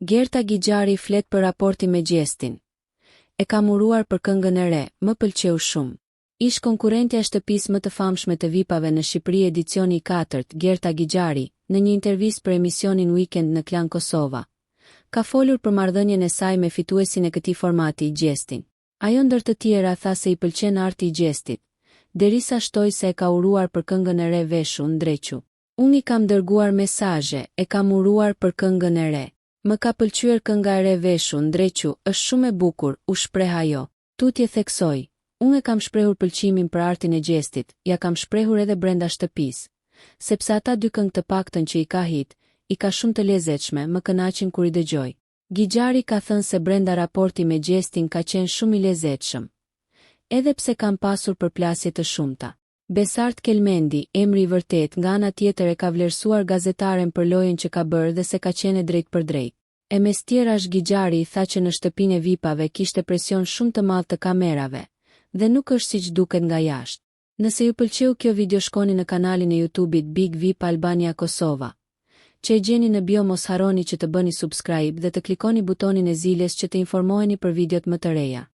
Gerta Gigjari flet për raporti me Gjestin. E kam uruar për këngën e re, më pëlqeu shumë. Ish konkurrentja e shtëpisë më të famshme të VIP-ave në Shqipëri edicioni i 4, Gerta Gigjari, në një intervistë për emisionin Weekend në Klan Kosova, ka folur për marrëdhënien e saj me fituesin e këtij formati, Gjestin. Ajo ndër të tjera tha se i pëlqen arti i Gjestit, derisa shtoi se e ka uruar për këngën e re Veshu Ndrequ. Unë i kam dërguar mesazhe, e kam uruar për këngën e re. Më ka pëlqyer kënga e re Veshu Ndrequ, është shumë e bukur, u shpreh ajo. Tutje theksoi. Unë e kam shprehur pëlqimin për artin e Gjestit, ja kam shprehur edhe brenda shtëpisë, sepse ata dy këngë të paktën që i ka hit, i ka shumë të lezetshme, më kënaqin kur i dëgjoj. Gigjari ka thënë se brenda raporti me Gjestin ka qenë shumë i lezetshëm, edhe pse kam pasur përplasje të shumta. Besart Kelmendi, emri i vërtet, nga ana tjetër e ka vlerësuar gazetaren për lojën që ka bërë dhe se ka qenë drejt për drejt. E mes tjerash Gigjari tha që në shtëpinë e VIP-ave kishte presion shumë të madh të kamerave, dhe nuk është siç duket nga jashtë. Nëse ju pëlqeu kjo video shkoni në kanalin e YouTube-it Big VIP Albania Kosova, që e gjeni në bio, mos harroni që të bëni subscribe dhe të klikoni butonin e ziljes që të informoheni për videot më të reja.